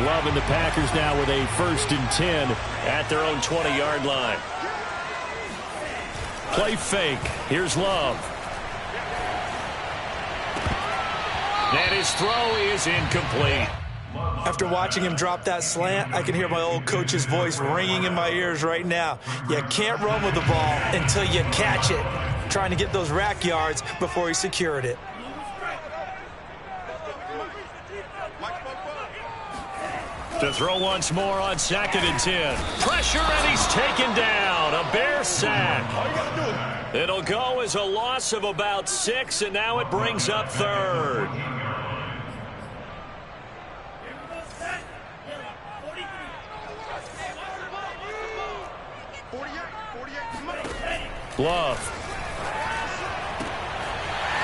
Love and the Packers now with a 1st and 10 at their own 20-yard line. Play fake. Here's Love. And his throw is incomplete. After watching him drop that slant, I can hear my old coach's voice ringing in my ears right now. You can't run with the ball until you catch it. Trying to get those rack yards before he secured it. To throw once more on 2nd and 10. Pressure, and he's taken down. A Bear sack. It'll go as a loss of about 6, and now it brings up 3rd. Love.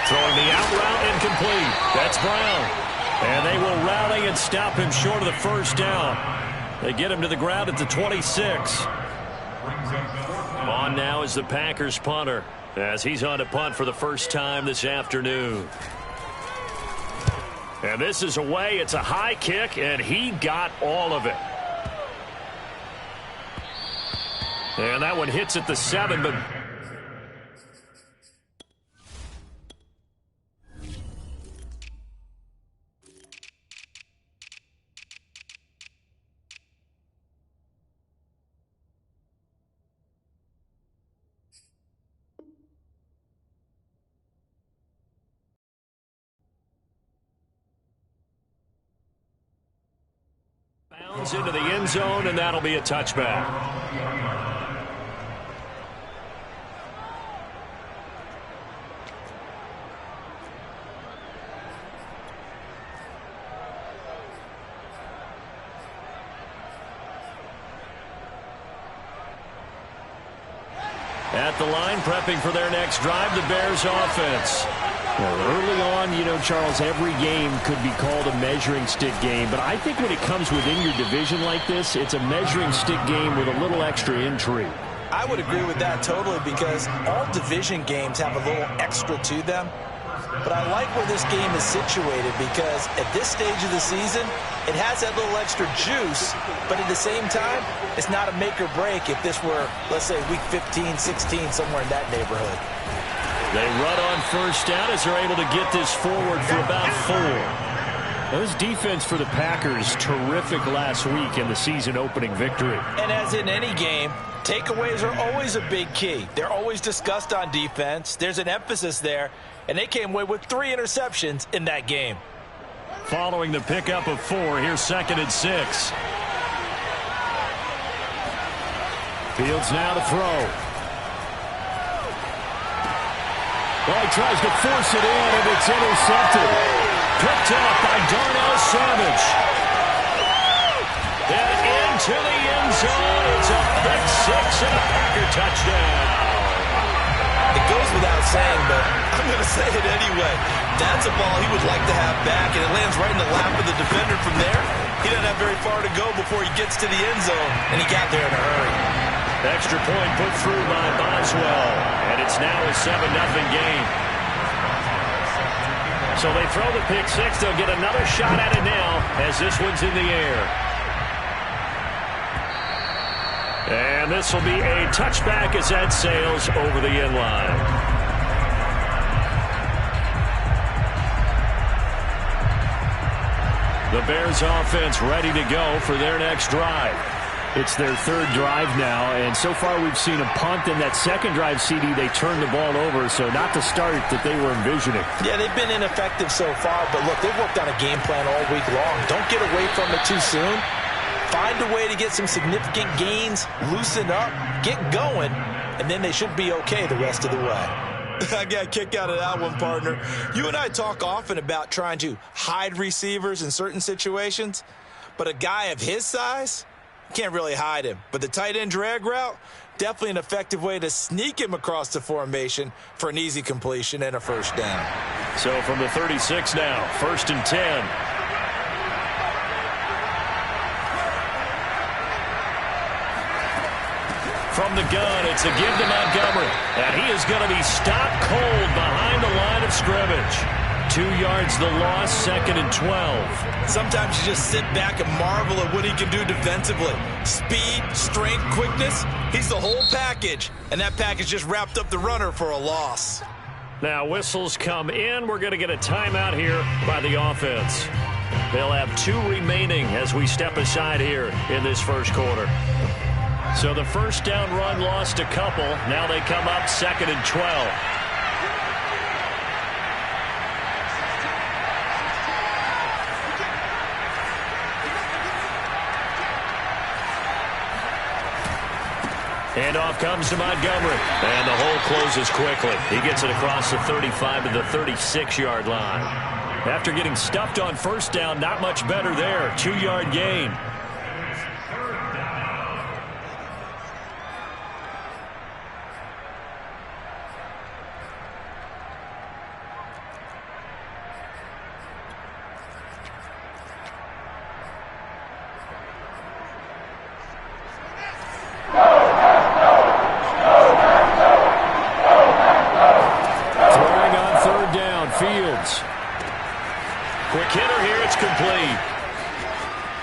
Throwing the out route incomplete. That's Brown. And they will rally and stop him short of the 1st down. They get him to the ground at the 26. On now is the Packers punter, as he's on to punt for the first time this afternoon. And this is away. It's a high kick, and he got all of it. And that one hits at the 7, but bounds into the end zone, and that'll be a touchback. At the line, prepping for their next drive, the Bears offense. Well, early on, you know, Charles, every game could be called a measuring stick game. But I think when it comes within your division like this, it's a measuring stick game with a little extra intrigue. I would agree with that totally, because all division games have a little extra to them. But I like where this game is situated, because at this stage of the season, it has that little extra juice, but at the same time, it's not a make or break if this were, let's say, week 15, 16, somewhere in that neighborhood. They run on 1st down as they're able to get this forward for about 4. Those defense for the Packers, terrific last week in the season-opening victory. And as in any game, takeaways are always a big key. They're always discussed on defense. There's an emphasis there, and they came away with 3 interceptions in that game. Following the pickup of 4, here's 2nd and 6. Fields now to throw. Well, he tries to force it in, and it's intercepted. Picked up by Darnell Savage. And into the end zone. It's a pick 6 and a Packer touchdown. It goes without saying, but I'm going to say it anyway. That's a ball he would like to have back, and it lands right in the lap of the defender from there. He doesn't have very far to go before he gets to the end zone, and he got there in a hurry. Extra point put through by Boswell, and it's now a 7-0 game. So they throw the pick 6. They'll get another shot at it now as this one's in the air. And this will be a touchback as that sails over the end line. The Bears offense ready to go for their next drive. It's their 3rd drive now, and so far we've seen a punt. In that 2nd drive, CD, they turned the ball over, so not the start that they were envisioning. Yeah, they've been ineffective so far, but look, they've worked on a game plan all week long. Don't get away from it too soon. Find a way to get some significant gains, loosen up, get going, and then they should be okay the rest of the way. I got a kick out of that one, partner. You and I talk often about trying to hide receivers in certain situations, but a guy of his size, can't really hide him. But the tight end drag route, definitely an effective way to sneak him across the formation for an easy completion and a 1st down. So from the 36 now, 1st and 10. From the gun, it's a give to Montgomery. And he is going to be stopped cold behind the line of scrimmage. 2 yards the loss, 2nd and 12. Sometimes you just sit back and marvel at what he can do defensively. Speed, strength, quickness, he's the whole package. And that package just wrapped up the runner for a loss. Now whistles come in. We're going to get a timeout here by the offense. They'll have 2 remaining as we step aside here in this first quarter. So the first down run lost a couple. Now they come up 2nd and 12. Handoff comes to Montgomery, and the hole closes quickly. He gets it across the 35 to the 36-yard line. After getting stuffed on first down, not much better there. 2-yard gain. Quick hitter here, it's complete.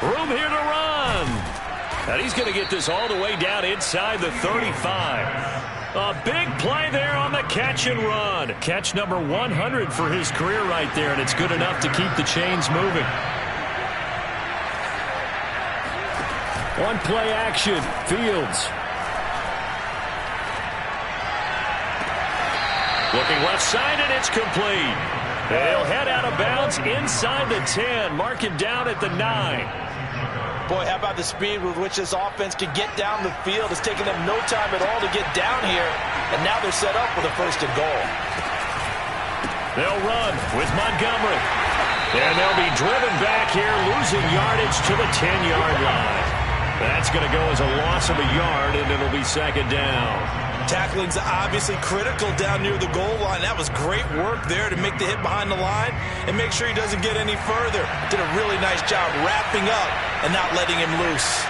Room here to run. And he's going to get this all the way down inside the 35. A big play there on the catch and run. Catch number 100 for his career right there, and it's good enough to keep the chains moving. One play action, Fields. Looking left side, and it's complete. They'll head out of bounds inside the 10. Mark it down at the 9. Boy, how about the speed with which this offense can get down the field? It's taken them no time at all to get down here, and now they're set up with a 1st and goal. They'll run with Montgomery. And they'll be driven back here, losing yardage to the 10-yard line. That's going to go as a loss of a yard, and it'll be 2nd down. Tackling's obviously critical down near the goal line. That was great work there to make the hit behind the line and make sure he doesn't get any further. Did a really nice job wrapping up and not letting him loose.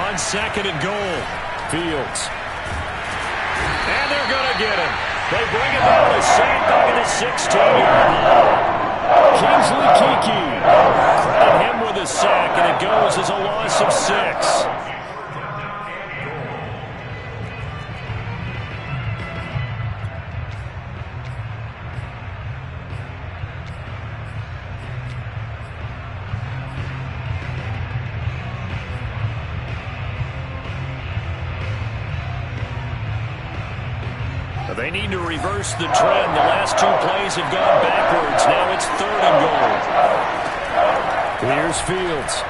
On 2nd and goal, Fields. And they're going to get him. They bring him down to sack back at the 16-yard line. Kingsley Keke. Credit him with a sack, and it goes as a loss of 6. They need to reverse the trend. The last 2 plays have gone backwards. Now it's 3rd and goal. Here's Fields.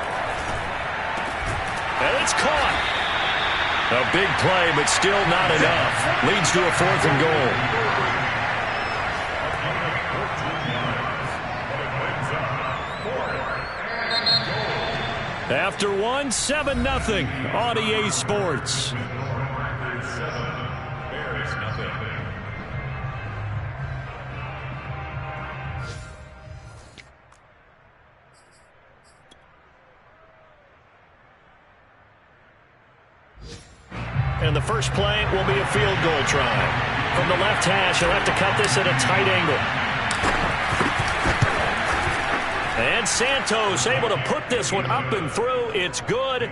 And it's caught. A big play, but still not enough. Leads to a 4th and goal. After 1, 7-0 on EA Sports. And the first play will be a field goal try. From the left hash, he'll have to cut this at a tight angle. And Santos able to put this one up and through. It's good.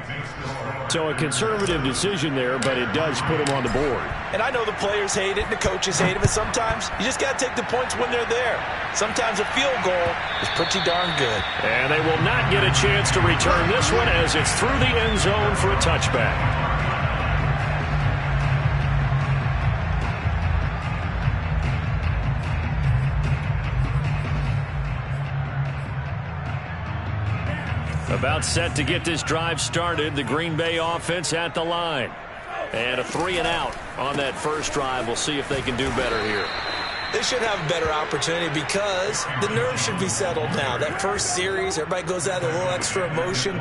So a conservative decision there, but it does put him on the board. And I know the players hate it and the coaches hate it, but sometimes you just got to take the points when they're there. Sometimes a field goal is pretty darn good. And they will not get a chance to return this one as it's through the end zone for a touchback. About set to get this drive started. The Green Bay offense at the line. And a 3-and-out on that first drive. We'll see if they can do better here. They should have a better opportunity because the nerves should be settled now. That first series, everybody goes out with a little extra emotion.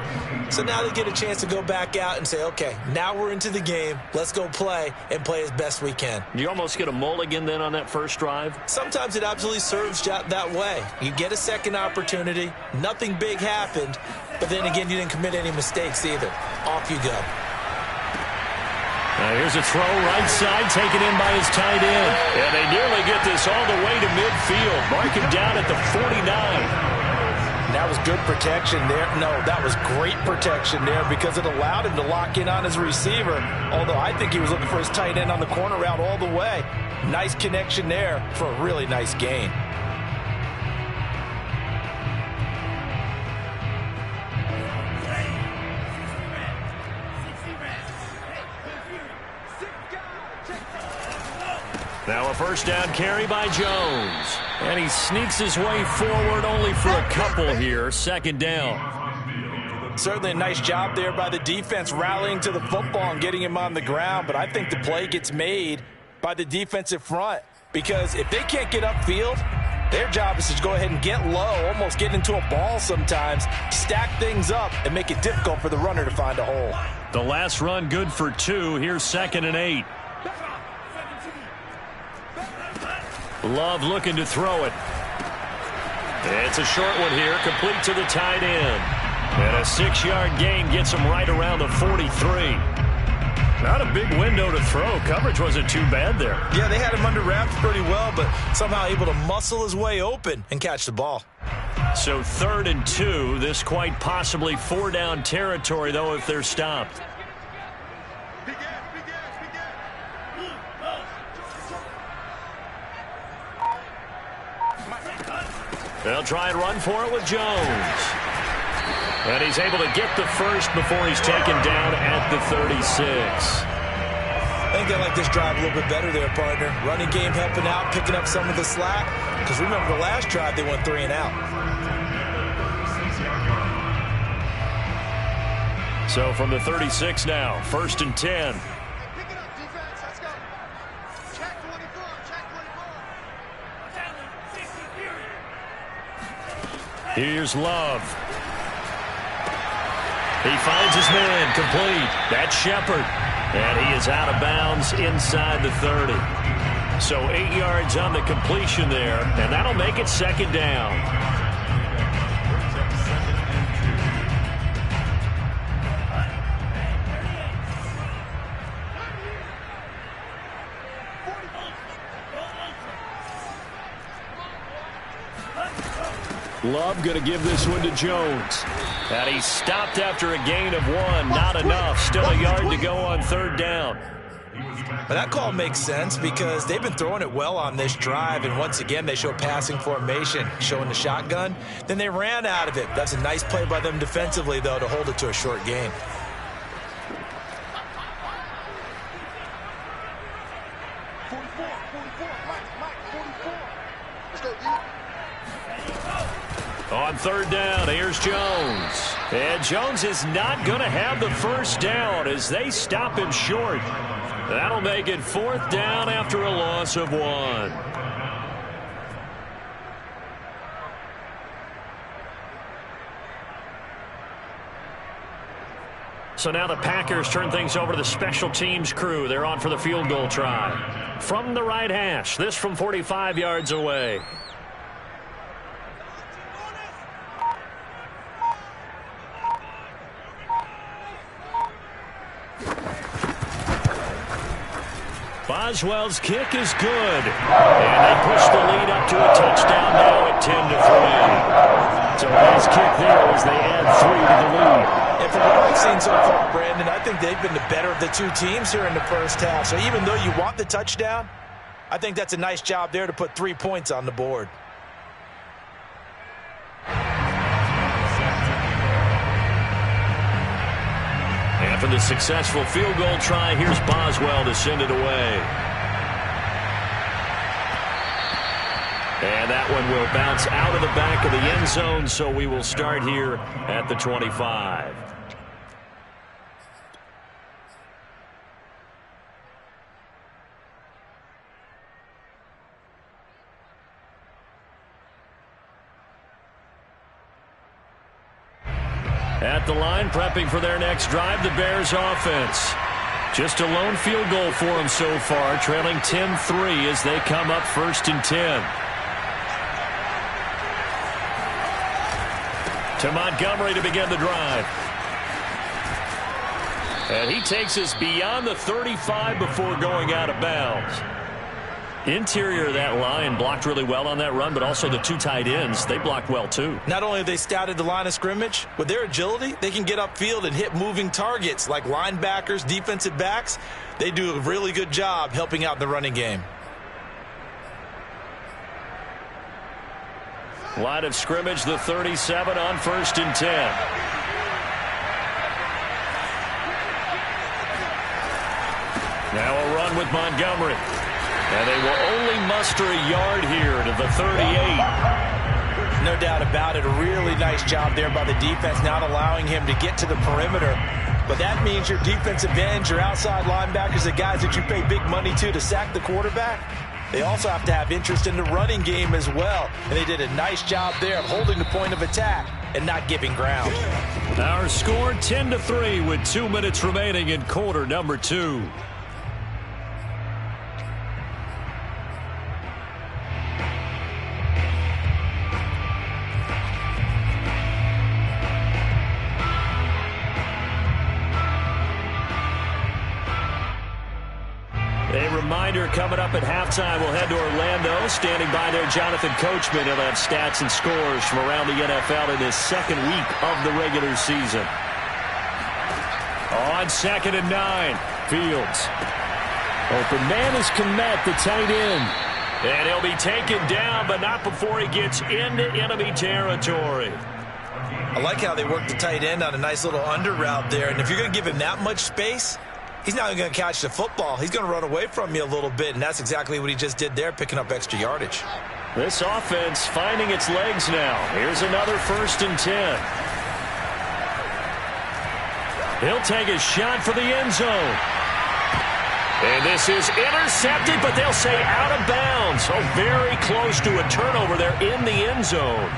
So now they get a chance to go back out and say, okay, now we're into the game. Let's go play and play as best we can. You almost get a mulligan then on that first drive? Sometimes it absolutely serves that way. You get a second opportunity. Nothing big happened. But then again, you didn't commit any mistakes either. Off you go. Here's a throw right side, taken in by his tight end. And they nearly get this all the way to midfield. Mark him down at the 49. That was good protection there. No, that was great protection there because it allowed him to lock in on his receiver. Although I think he was looking for his tight end on the corner route all the way. Nice connection there for a really nice gain. Now a first down carry by Jones. And he sneaks his way forward only for a couple here. Second down. Certainly a nice job there by the defense rallying to the football and getting him on the ground. But I think the play gets made by the defensive front. Because if they can't get upfield, their job is to go ahead and get low, almost get into a ball sometimes, stack things up, and make it difficult for the runner to find a hole. The last run good for 2. Here's 2nd and 8. Love looking to throw it. It's a short one here, complete to the tight end. And a 6-yard gain gets him right around the 43. Not a big window to throw. Coverage wasn't too bad there. Yeah, they had him under wraps pretty well, but somehow able to muscle his way open and catch the ball. So 3rd and 2. This quite possibly 4-down territory, though, if they're stopped. They'll try and run for it with Jones. And he's able to get the first before he's taken down at the 36. I think they like this drive a little bit better there, partner. Running game helping out, picking up some of the slack. Because remember the last drive, they went 3 and out. So from the 36 now, 1st and 10. Here's Love. He finds his man, complete. That's Shepard. And he is out of bounds inside the 30. So 8 yards on the completion there, and that'll make it 2nd down. Love going to give this one to Jones. And he stopped after a gain of 1. Not enough. Still a yard to go on 3rd down. But that call makes sense because they've been throwing it well on this drive. And once again, they show passing formation, showing the shotgun. Then they ran out of it. That's a nice play by them defensively, though, to hold it to a short gain. On 3rd down, here's Jones. And Jones is not going to have the first down as they stop him short. That'll make it 4th down after a loss of 1. So now the Packers turn things over to the special teams crew. They're on for the field goal try. From the right hash, this from 45 yards away. Boswell's kick is good. And they push the lead up to a touchdown now at 10-3. So a nice kick there as they add 3 to the lead. And from what I've seen so far, Brandon, I think they've been the better of the 2 teams here in the first half. So even though you want the touchdown, I think that's a nice job there to put 3 points on the board. After the successful field goal try, here's Boswell to send it away. And that one will bounce out of the back of the end zone, so we will start here at the 25. At the line, prepping for their next drive, the Bears offense. Just a lone field goal for them so far, trailing 10-3 as they come up 1st and 10. To Montgomery to begin the drive. And he takes us beyond the 35 before going out of bounds. Interior of that line blocked really well on that run, but also the two tight ends, they blocked well too. Not only have they scouted the line of scrimmage, with their agility, they can get upfield and hit moving targets like linebackers, defensive backs. They do a really good job helping out in the running game. Line of scrimmage, the 37 on 1st and 10. Now a run with Montgomery. And they will only muster a yard here to the 38. No doubt about it. A really nice job there by the defense, not allowing him to get to the perimeter. But that means your defensive ends, your outside linebackers, the guys that you pay big money to sack the quarterback, they also have to have interest in the running game as well. And they did a nice job there of holding the point of attack and not giving ground. Our score 10-3 with 2 minutes remaining in quarter number 2. Reminder, coming up at halftime, we'll head to Orlando. Standing by there, Jonathan Coachman. He'll have stats and scores from around the NFL in his second week of the regular season. On 2nd and 9, Fields. Open man is Kmet, the tight end. And he'll be taken down, but not before he gets into enemy territory. I like how they work the tight end on a nice little under route there. And if you're going to give him that much space, he's not going to catch the football. He's going to run away from you a little bit, and that's exactly what he just did there, picking up extra yardage. This offense finding its legs now. Here's another 1st and 10. He'll take a shot for the end zone. And this is intercepted, but they'll say out of bounds. So very close to a turnover there in the end zone.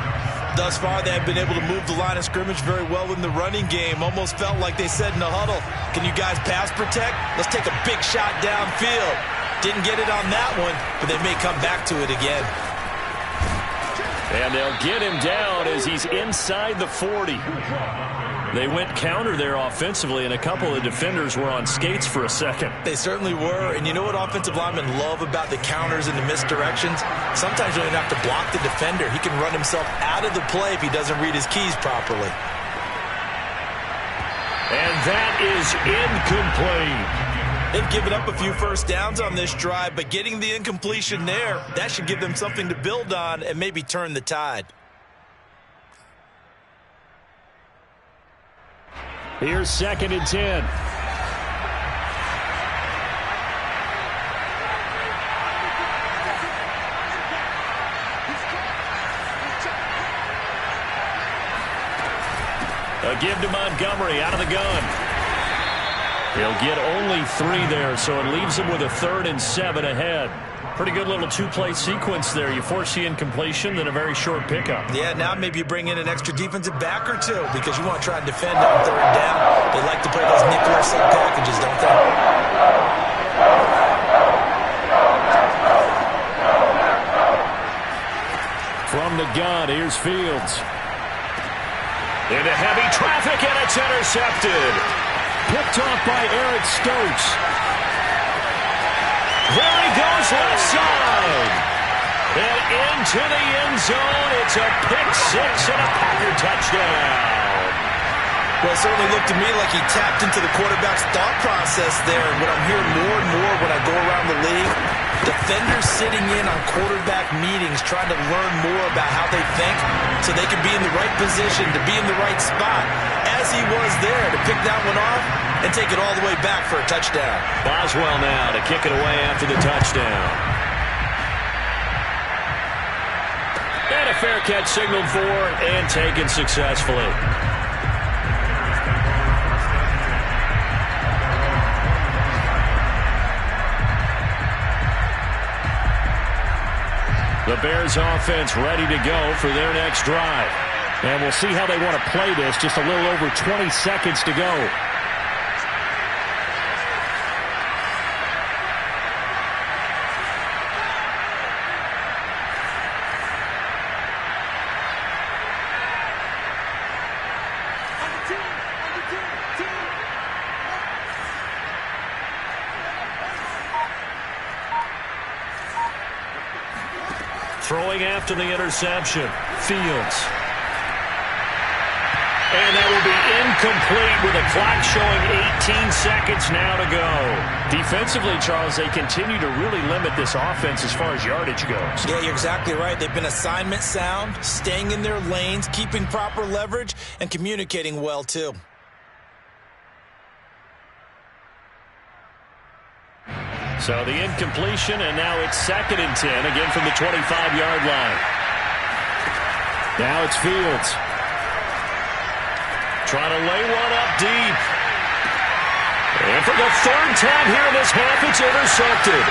Thus far, they have been able to move the line of scrimmage very well in the running game. Almost felt like they said in the huddle, can you guys pass protect? Let's take a big shot downfield. Didn't get it on that one, but they may come back to it again. And they'll get him down as he's inside the 40. They went counter there offensively, and a couple of defenders were on skates for a second. They certainly were, and you know what offensive linemen love about the counters and the misdirections? Sometimes you don't even have to block the defender. He can run himself out of the play if he doesn't read his keys properly. And that is incomplete. They've given up a few first downs on this drive, but getting the incompletion there, that should give them something to build on and maybe turn the tide. Here's 2nd and 10. A give to Montgomery out of the gun. He'll get only 3 there, so it leaves him with a 3rd and 7 ahead. Pretty good little two-play sequence there. You force the incompletion, then a very short pickup. Yeah, now maybe you bring in an extra defensive back or two because you want to try and defend on 3rd down. They like to play those nickel or sub packages, don't they? From the gun, here's Fields. Into heavy traffic, and it's intercepted. Picked off by Eric Stokes. There he goes left side. And into the end zone. It's a pick 6 and a Packer touchdown. Well, it certainly looked to me like he tapped into the quarterback's thought process there. What I'm hearing more and more when I go around the league, defenders sitting in on quarterback meetings trying to learn more about how they think so they can be in the right position to be in the right spot, as he was there to pick that one off and take it all the way back for a touchdown. Boswell now to kick it away after the touchdown. And a fair catch signaled for and taken successfully. The Bears offense ready to go for their next drive. And we'll see how they want to play this. Just a little over 20 seconds to go. Throwing after the interception. Fields. And that will be incomplete with a clock showing 18 seconds now to go. Defensively, Charles, they continue to really limit this offense as far as yardage goes. Yeah, you're exactly right. They've been assignment sound, staying in their lanes, keeping proper leverage, and communicating well, too. So the incompletion, and now it's 2nd and 10, again from the 25-yard line. Now it's Fields. Trying to lay one up deep. And for the 3rd time here in this half, it's intercepted.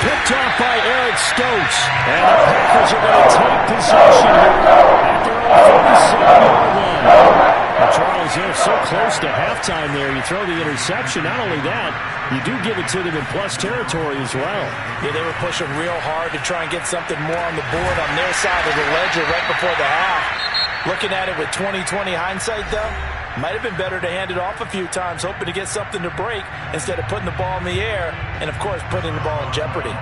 Picked off by Eric Stokes. And the Packers are going to take possession here at their own 47-yard line. Well, Charles, so close to halftime there. You throw the interception. Not only that, you do give it to them in plus territory as well. Yeah, they were pushing real hard to try and get something more on the board on their side of the ledger right before the half. Looking at it with 20/20 hindsight, though, might have been better to hand it off a few times, hoping to get something to break instead of putting the ball in the air and, of course, putting the ball in jeopardy.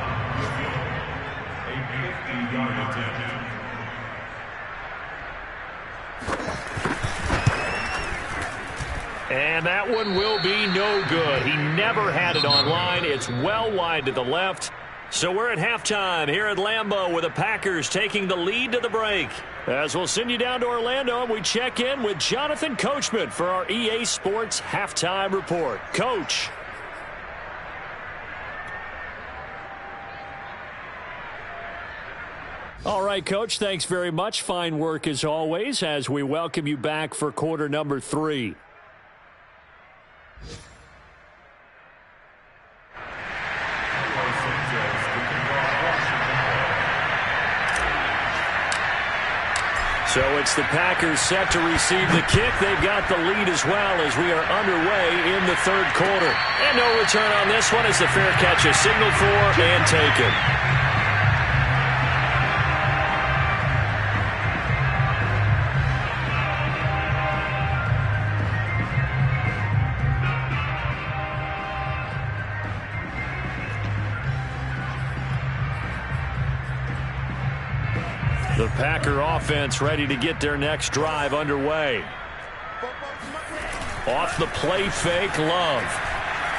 And that one will be no good. He never had it on line. It's well wide to the left. So we're at halftime here at Lambeau with the Packers taking the lead to the break. As we'll send you down to Orlando, and we check in with Jonathan Coachman for our EA Sports Halftime Report. Coach. All right, Coach, thanks very much. Fine work as always as we welcome you back for quarter number 3. So it's the Packers set to receive the kick. They've got the lead as well as we are underway in the 3rd quarter. And no return on this one as the fair catch is signaled for and taken. The Packer offense ready to get their next drive underway. Off the play fake, Love.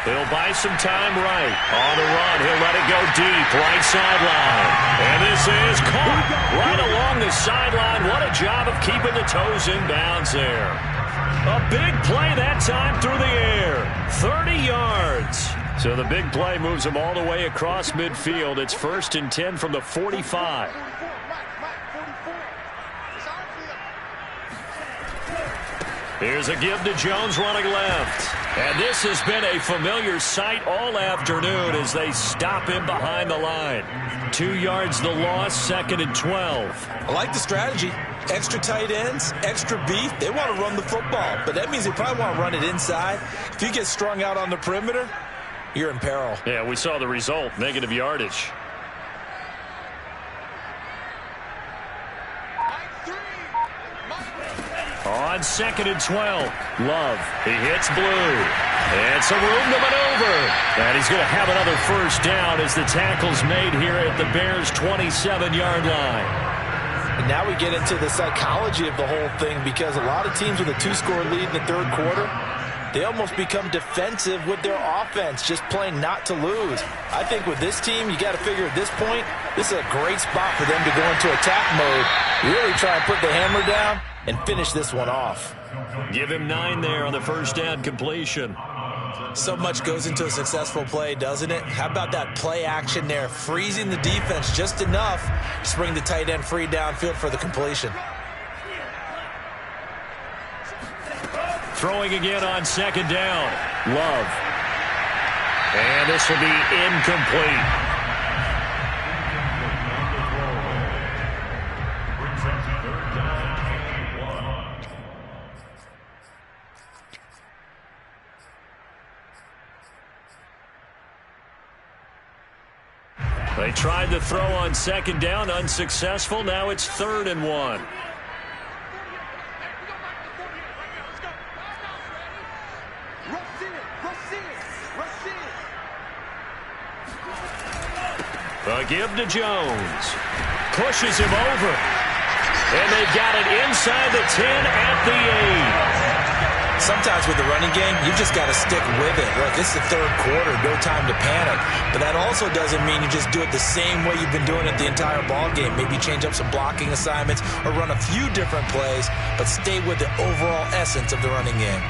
He'll buy some time right. On the run, he'll let it go deep, right sideline. And this is caught right along the sideline. What a job of keeping the toes in bounds there. A big play that time through the air. 30 yards. So the big play moves them all the way across midfield. It's 1st and 10 from the 45. Here's a give to Jones running left. And this has been a familiar sight all afternoon as they stop him behind the line. 2 yards the loss, 2nd and 12. I like the strategy. Extra tight ends, extra beef. They want to run the football, but that means they probably want to run it inside. If you get strung out on the perimeter, you're in peril. Yeah, we saw the result, negative yardage. On 2nd and 12, Love, he hits blue, and some room to maneuver, and he's going to have another 1st down as the tackle's made here at the Bears' 27-yard line. And now we get into the psychology of the whole thing because a lot of teams with a 2-score lead in the 3rd quarter, they almost become defensive with their offense, just playing not to lose. I think with this team, you got to figure at this point, this is a great spot for them to go into attack mode, really try and put the hammer down and finish this one off. Give him 9 there on the 1st down completion. So much goes into a successful play, doesn't it? How about that play action there, freezing the defense just enough to bring the tight end free downfield for the completion. Throwing again on 2nd down. Love. And this will be incomplete. They tried to throw on 2nd down, unsuccessful. Now it's 3rd and 1. A give to Jones. pushes him over. And they've got it inside the 10 at the 8. Sometimes with the running game, you've just got to stick with it. Look, it's the third quarter, no time to panic. But that also doesn't mean you just do it the same way you've been doing it the entire ball game. Maybe change up some blocking assignments or run a few different plays, but stay with the overall essence of the running game.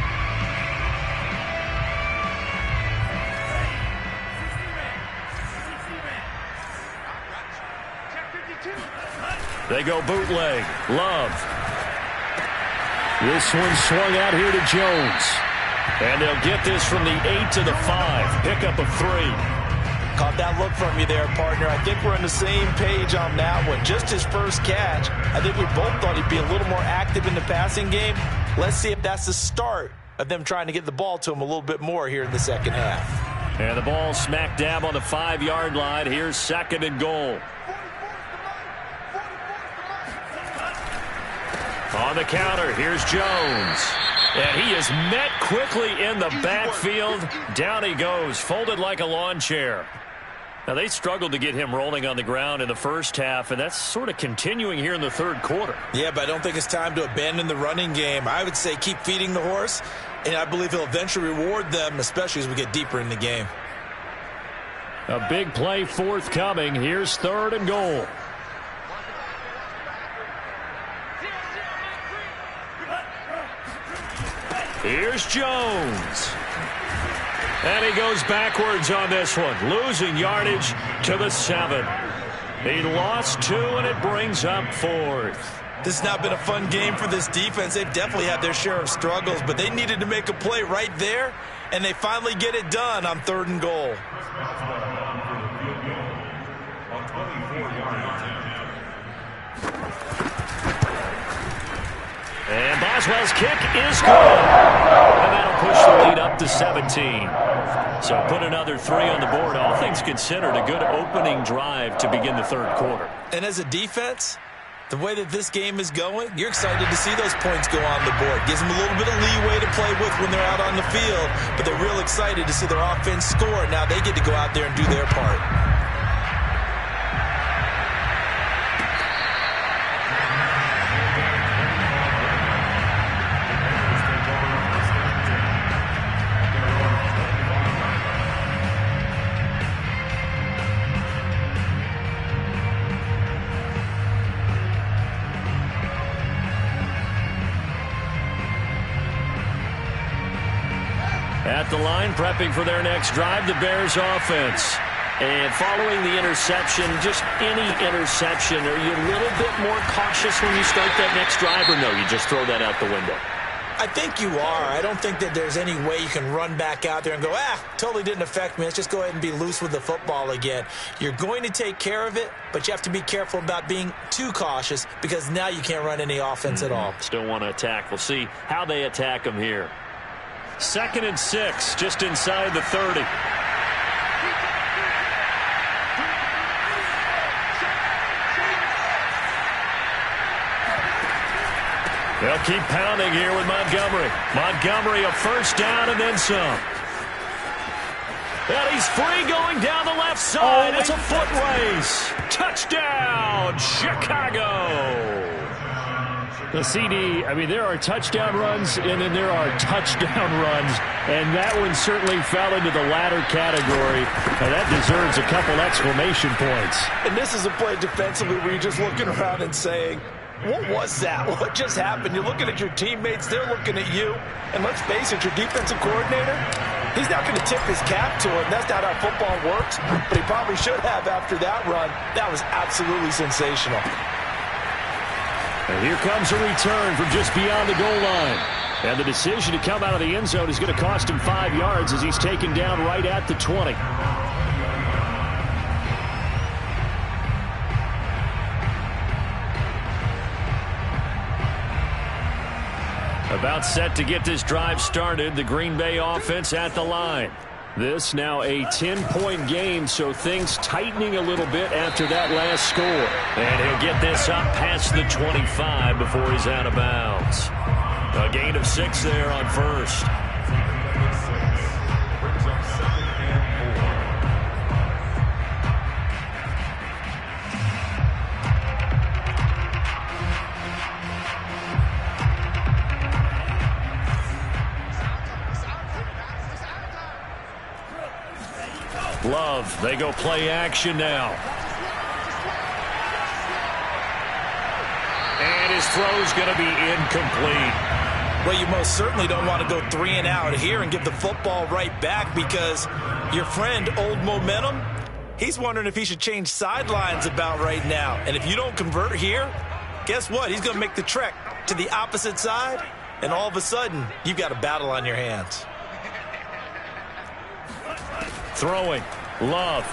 They go bootleg. Love. This one swung out here to Jones. And they'll get this from the 8 to the 5. Pickup of 3. Caught that look from you there, partner. I think we're on the same page on that one. Just his first catch. I think we both thought he'd be a little more active in the passing game. Let's see if that's the start of them trying to get the ball to him a little bit more here in the second half. And the ball smack dab on the 5-yard line. Here's 2nd and goal. On the counter, here's Jones. And he is met quickly in the backfield. Down he goes, folded like a lawn chair. Now, they struggled to get him rolling on the ground in the first half, and that's sort of continuing here in the third quarter. Yeah, but I don't think it's time to abandon the running game. I would say keep feeding the horse, and I believe he'll eventually reward them, especially as we get deeper in the game. A big play forthcoming. Here's 3rd and goal. Here's Jones. And he goes backwards on this one, losing yardage to the 7. He lost 2, and it brings up 4th. This has not been a fun game for this defense. They've definitely had their share of struggles, but they needed to make a play right there, and they finally get it done on 3rd and goal. And Boswell's kick is good. And that'll push the lead up to 17. So put another 3 on the board. All things considered, a good opening drive to begin the third quarter. And as a defense, the way that this game is going, you're excited to see those points go on the board. Gives them a little bit of leeway to play with when they're out on the field, but they're real excited to see their offense score. Now they get to go out there and do their part. At the line, prepping for their next drive, the Bears offense. And following the interception, just any interception, are you a little bit more cautious when you start that next drive, or no, you just throw that out the window? I think you are. I don't think that there's any way you can run back out there and go, totally didn't affect me. Let's just go ahead and be loose with the football again. You're going to take care of it, but you have to be careful about being too cautious because now you can't run any offense at all. Still want to attack. We'll see how they attack them here. 2nd and 6, just inside the 30. They'll keep pounding here with Montgomery. Montgomery a first down and then some. And he's free going down the left side. It's a foot race. Touchdown, Chicago. The CD, I mean, there are touchdown runs, and then there are touchdown runs, and that one certainly fell into the latter category, and that deserves a couple exclamation points. And this is a play defensively where you're just looking around and saying, what was that? What just happened? You're looking at your teammates, they're looking at you, and let's face it, your defensive coordinator, he's not going to tip his cap to him. That's not how football works, but he probably should have after that run. That was absolutely sensational. And here comes a return from just beyond the goal line. And the decision to come out of the end zone is going to cost him 5 yards as he's taken down right at the 20. About set to get this drive started, the Green Bay offense at the line. This now a 10-point game, so things tightening a little bit after that last score. And he'll get this up past the 25 before he's out of bounds. A gain of 6 there on first. Love, they go play action now. And his throw's going to be incomplete. Well, you most certainly don't want to go 3 and out here and give the football right back, because your friend, Old Momentum, he's wondering if he should change sidelines about right now. And if you don't convert here, guess what? He's going to make the trek to the opposite side, and all of a sudden, you've got a battle on your hands. Throwing, Love.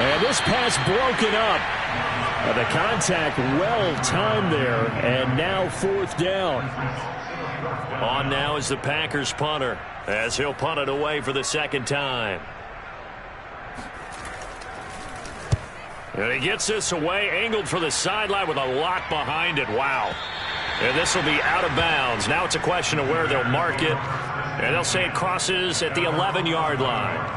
And this pass broken up. The contact well-timed there, and now 4th down. On now is the Packers punter, as he'll punt it away for the 2nd time. And he gets this away, angled for the sideline with a lock behind it. Wow. And this will be out of bounds. Now it's a question of where they'll mark it. And they'll say it crosses at the 11-yard line.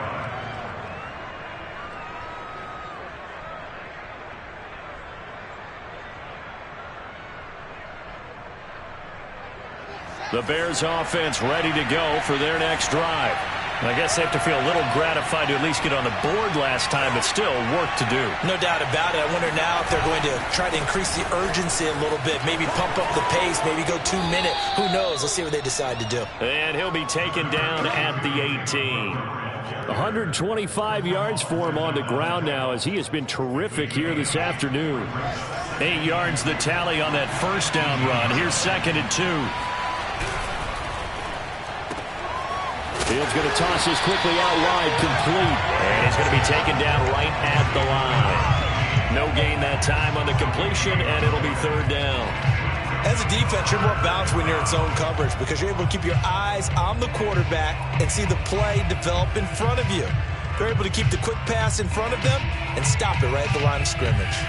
The Bears offense ready to go for their next drive. I guess they have to feel a little gratified to at least get on the board last time, but still work to do. No doubt about it. I wonder now if they're going to try to increase the urgency a little bit, maybe pump up the pace, maybe go 2-minute. Who knows? Let's see what they decide to do. And he'll be taken down at the 18. 125 yards for him on the ground now, as he has been terrific here this afternoon. 8 yards the tally on that first down run. Here's 2nd and 2. Fields going to toss this quickly out wide, complete. And he's going to be taken down right at the line. No gain that time on the completion, and it'll be 3rd down. As a defense, you're more balanced when you're in zone coverage, because you're able to keep your eyes on the quarterback and see the play develop in front of you. They're able to keep the quick pass in front of them and stop it right at the line of scrimmage.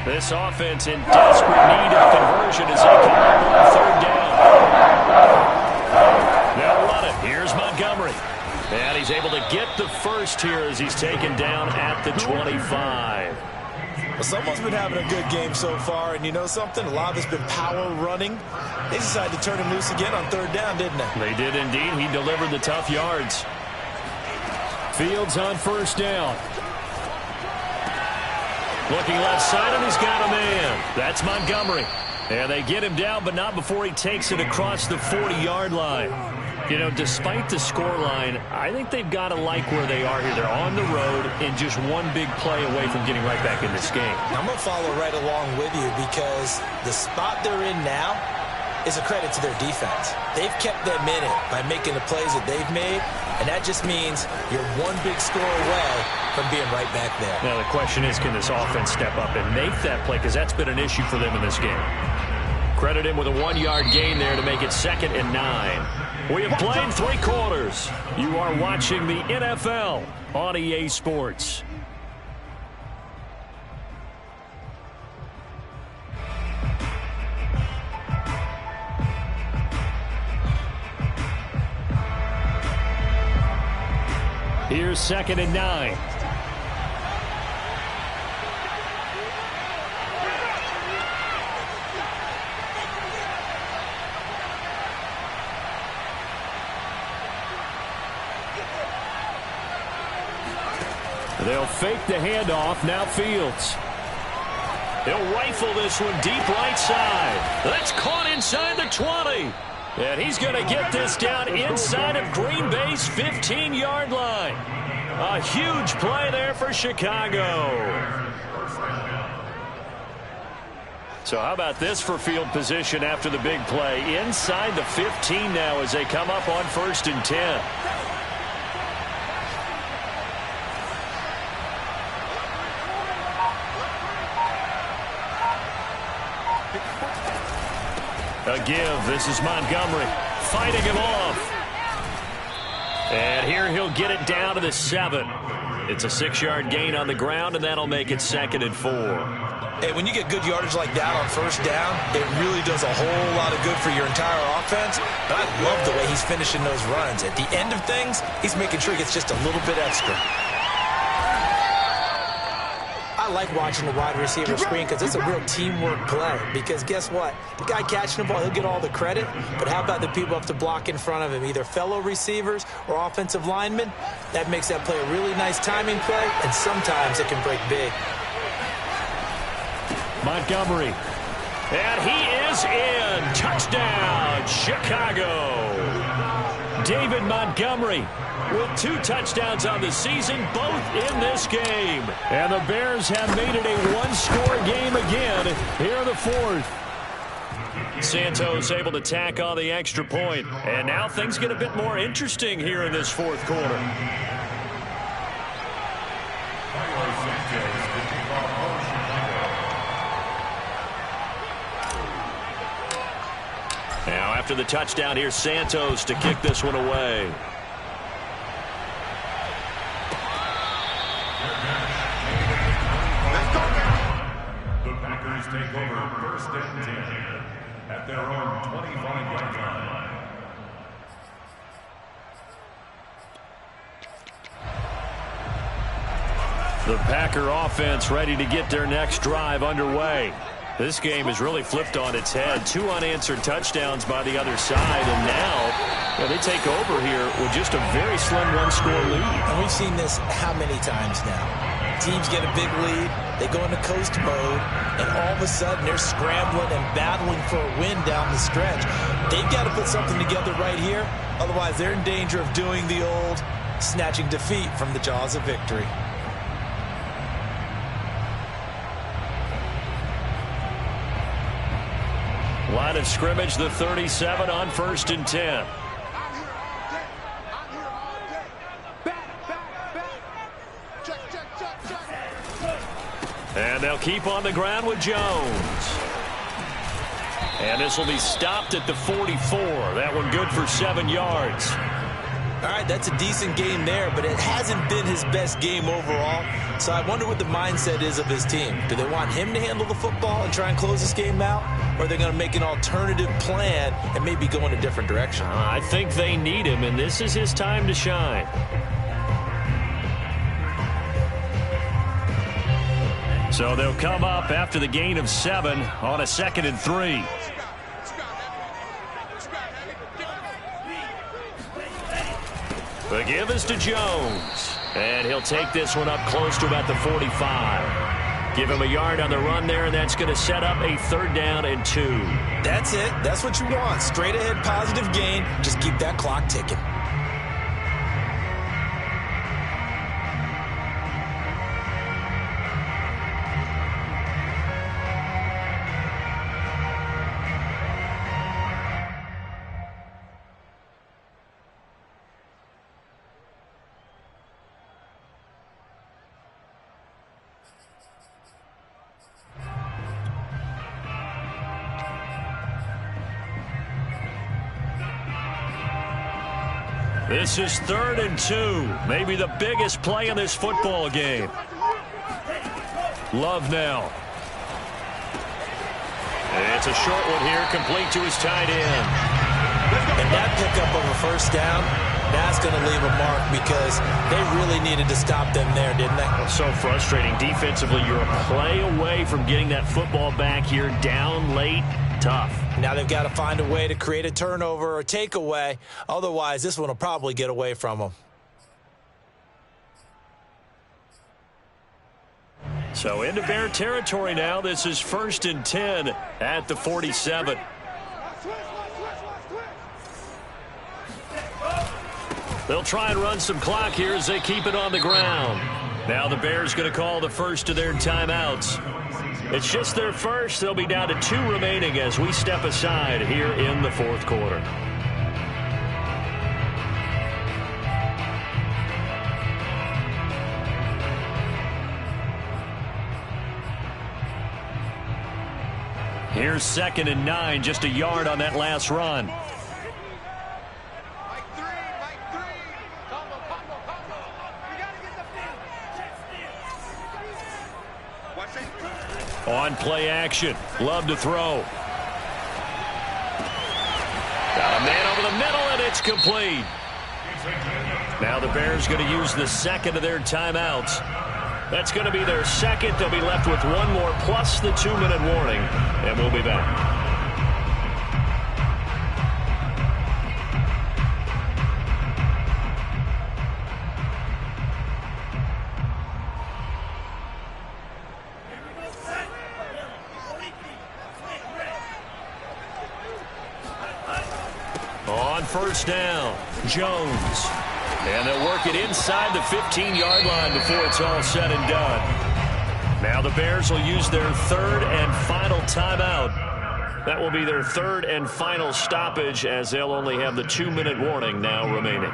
This offense in desperate need of conversion as they come up on 3rd down. They'll run it. Here's Montgomery. And he's able to get the first here as he's taken down at the 25. Well, someone's been having a good game so far, and you know something? A lot of it's been power running. They decided to turn him loose again on 3rd down, didn't they? They did indeed. He delivered the tough yards. Fields on 1st down. Looking left side, and he's got a man. That's Montgomery. And they get him down, but not before he takes it across the 40-yard line. You know, despite the scoreline, I think they've got to like where they are here. They're on the road and just one big play away from getting right back in this game. I'm going to follow right along with you, because the spot they're in now is a credit to their defense. They've kept them in it by making the plays that they've made, and that just means you're one big score away from being right back there. Now the question is, can this offense step up and make that play, because that's been an issue for them in this game. Credit him with a 1-yard gain there to make it 2nd and 9. We have played 3 quarters. You are watching the NFL on EA Sports. Here's 2nd and 9. They'll fake the handoff. Now Fields. He'll rifle this one deep right side. That's caught inside the 20. And he's going to get this down inside of Green Bay's 15-yard line. A huge play there for Chicago. So how about this for field position after the big play? Inside the 15 now as they come up on 1st and 10. A give. This is Montgomery fighting him off. And here he'll get it down to the 7. It's a 6-yard gain on the ground, and that'll make it 2nd and 4. Hey, when you get good yardage like that on 1st down, it really does a whole lot of good for your entire offense. But I love the way he's finishing those runs. At the end of things, he's making sure he gets just a little bit extra. I like watching the wide receiver screen because it's a real teamwork play. Because guess what? The guy catching the ball, he'll get all the credit. But how about the people up to block in front of him, either fellow receivers or offensive linemen? That makes that play a really nice timing play, and sometimes it can break big. Montgomery. And he is in. Touchdown, Chicago. David Montgomery with 2 touchdowns on the season, both in this game. And the Bears have made it a one-score game again here in the 4th. Santos able to tack on the extra point. And now things get a bit more interesting here in this 4th quarter. Now after the touchdown, here's Santos to kick this one away. The Packers take over 1st and 10 at their own 25-yard line. The Packer offense ready to get their next drive underway. This game has really flipped on its head. 2 unanswered touchdowns by the other side, and now they take over here with just a very slim one-score lead. And we've seen this how many times now? Teams get a big lead, they go into coast mode, and all of a sudden they're scrambling and battling for a win down the stretch. They've got to put something together right here, otherwise they're in danger of doing the old snatching defeat from the jaws of victory. Line of scrimmage, the 37 on 1st and 10. And they'll keep on the ground with Jones. And this will be stopped at the 44. That one good for 7 yards. All right, that's a decent game there, but it hasn't been his best game overall. So I wonder what the mindset is of his team. Do they want him to handle the football and try and close this game out? Or are they going to make an alternative plan and maybe go in a different direction? I think they need him, and this is his time to shine. So they'll come up after the gain of 7 on a 2nd and 3. The give is to Jones. And he'll take this one up close to about the 45. Give him a yard on the run there, and that's going to set up a 3rd down and 2. That's it. That's what you want. Straight ahead positive gain. Just keep that clock ticking. This is 3rd and 2. Maybe the biggest play in this football game. Love now. It's a short one here, complete to his tight end. And that pickup of a 1st down, that's going to leave a mark because they really needed to stop them there, didn't they? So frustrating. Defensively, you're a play away from getting that football back here down late. Tough. Now they've got to find a way to create a turnover or takeaway. Otherwise, this one will probably get away from them. So into Bear territory now. This is 1st and 10 at the 47. They'll try and run some clock here as they keep it on the ground. Now the Bears going to call the first of their timeouts. It's just their first. They'll be down to 2 remaining as we step aside here in the 4th quarter. Here's 2nd and 9, just a yard on that last run. On play action. Love to throw. Got a man over the middle, and it's complete. Now the Bears going to use the 2nd of their timeouts. That's going to be their second. They'll be left with one more plus the 2-minute warning, and we'll be back. On first down, Jones. And they'll work it inside the 15-yard line before it's all said and done. Now the Bears will use their third and final timeout. That will be their third and final stoppage, as they'll only have the 2-minute warning now remaining.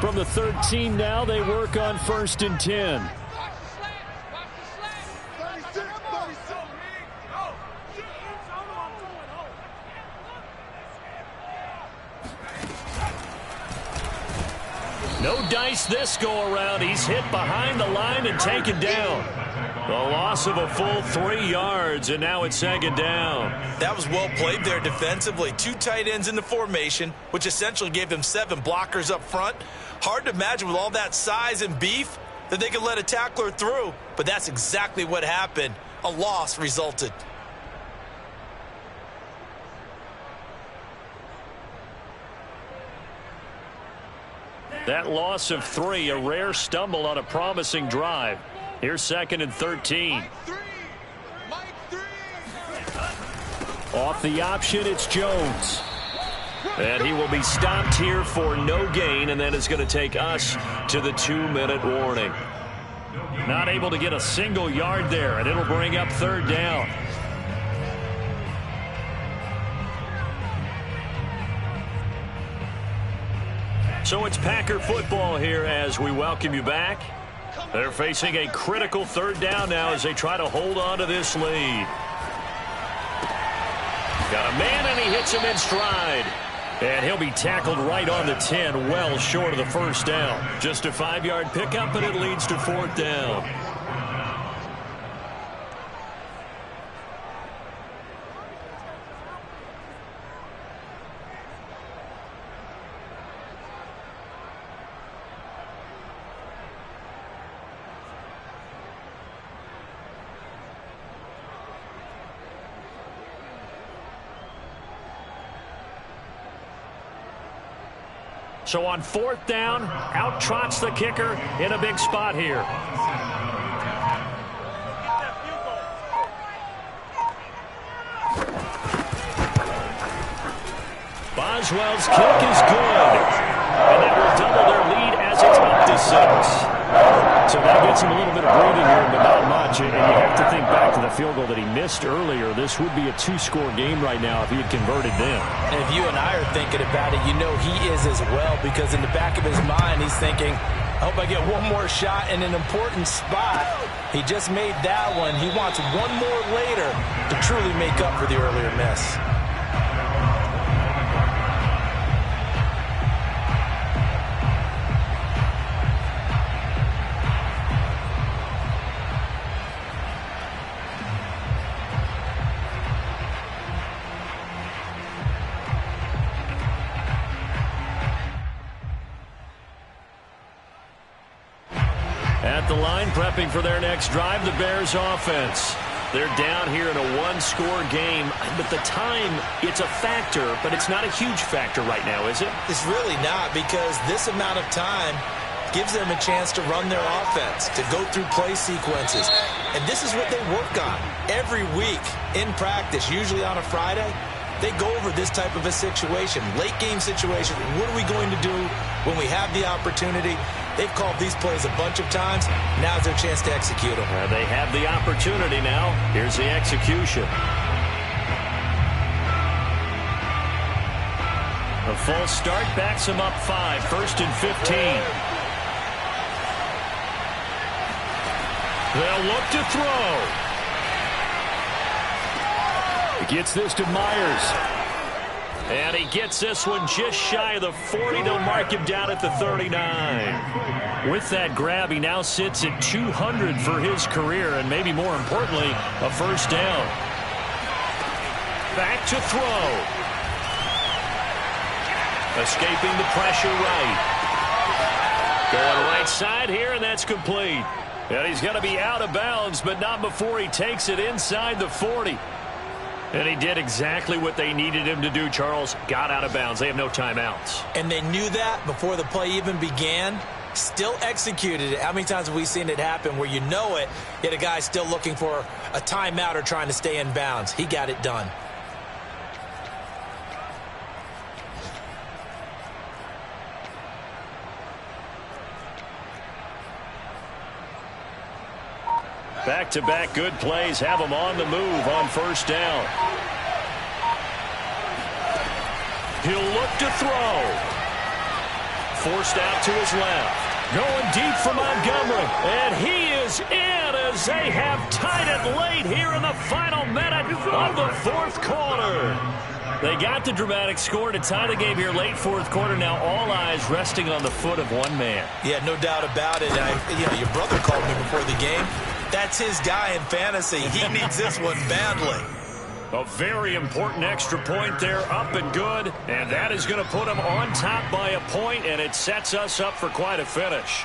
From the 13 now, they work on first and 10. No dice this go-around. He's hit behind the line and taken down. The loss of a full 3 yards, and now it's second down. That was well played there defensively. 2 tight ends in the formation, which essentially gave them 7 blockers up front. Hard to imagine with all that size and beef that they could let a tackler through, but that's exactly what happened. A loss resulted. That loss of 3, a rare stumble on a promising drive. Here's second and 13. Off the option, it's Jones. And he will be stopped here for no gain, and then it's going to take us to the 2-minute warning. Not able to get a single yard there, and it'll bring up third down. So it's Packer football here as we welcome you back. They're facing a critical third down now as they try to hold on to this lead. Got a man, and he hits him in stride. And he'll be tackled right on the 10, well short of the first down. Just a 5-yard pickup, and it leads to fourth down. So on fourth down, out trots the kicker in a big spot here. Boswell's kick is good. And that will double their lead as it's up to 6. So that gets him a little bit of breathing room, but not much. And you have to think back to the field goal that he missed earlier. This would be a 2-score game right now if he had converted then. And if you and I are thinking about it, you know he is as well, because in the back of his mind, he's thinking, I hope I get one more shot in an important spot. He just made that one. He wants one more later to truly make up for the earlier miss. At the line, prepping for their next drive, the Bears offense. They're down here in a 1-score game, but the time, it's a factor, but it's not a huge factor right now, is it? It's really not, because this amount of time gives them a chance to run their offense, to go through play sequences. And this is what they work on every week in practice, usually on a Friday. They go over this type of a situation, late game situation. What are we going to do when we have the opportunity? They've called these plays a bunch of times. Now's their chance to execute them. They have the opportunity now. Here's the execution. A false start backs him up 5. First and 15. They'll look to throw. He gets this to Myers. And he gets this one just shy of the 40. They'll mark him down at the 39. With that grab, he now sits at 200 for his career, and maybe more importantly, a first down. Back to throw. Escaping the pressure right. Going right side here, and that's complete. And he's going to be out of bounds, but not before he takes it inside the 40. And he did exactly what they needed him to do, Charles. Got out of bounds. They have no timeouts. And they knew that before the play even began. Still executed it. How many times have we seen it happen where you know it, yet a guy still looking for a timeout or trying to stay in bounds? He got it done. Back-to-back good plays have him on the move on first down. He'll look to throw. Forced out to his left. Going deep for Montgomery. And he is in as they have tied it late here in the final minute of the fourth quarter. They got the dramatic score to tie the game here late fourth quarter. Now all eyes resting on the foot of one man. Yeah, no doubt about it. Your brother called me before the game. That's his guy in fantasy. He needs this one badly. A very important extra point there, up and good. And that is going to put him on top by a point, and it sets us up for quite a finish.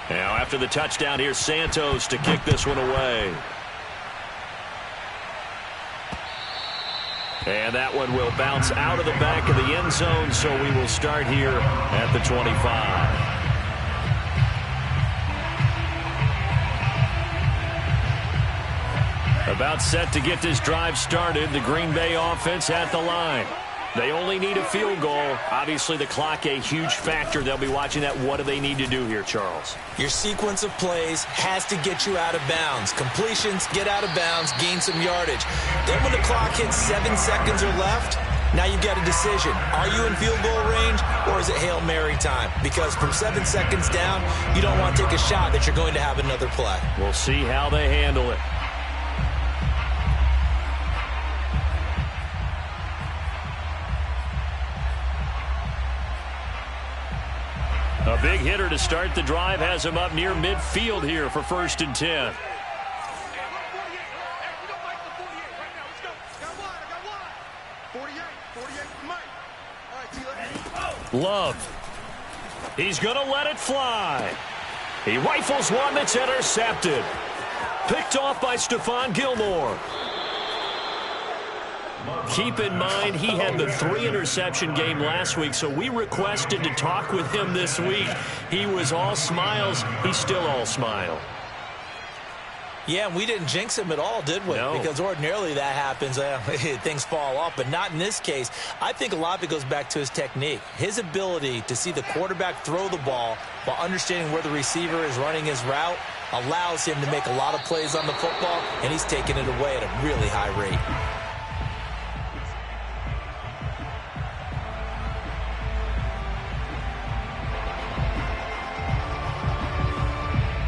Now after the touchdown, here's Santos to kick this one away. And that one will bounce out of the back of the end zone, so we will start here at the 25. About set to get this drive started, the Green Bay offense at the line. They only need a field goal. Obviously, the clock a huge factor. They'll be watching that. What do they need to do here, Charles? Your sequence of plays has to get you out of bounds. Completions, get out of bounds, gain some yardage. Then when the clock hits 7 seconds or left, now you've got a decision. Are you in field goal range, or is it Hail Mary time? Because from 7 seconds down, you don't want to take a shot that you're going to have another play. We'll see how they handle it. A big hitter to start the drive has him up near midfield here for 1st and 10. Love. He's going to let it fly. He rifles one that's intercepted. Picked off by Stephon Gilmore. Keep in mind, he had the 3-interception game last week, so we requested to talk with him this week. He was all smiles. He's still all smile. Yeah, and we didn't jinx him at all, did we? No. Because ordinarily that happens. Things fall off, but not in this case. I think a lot of it goes back to his technique. His ability to see the quarterback throw the ball while understanding where the receiver is running his route allows him to make a lot of plays on the football, and he's taking it away at a really high rate.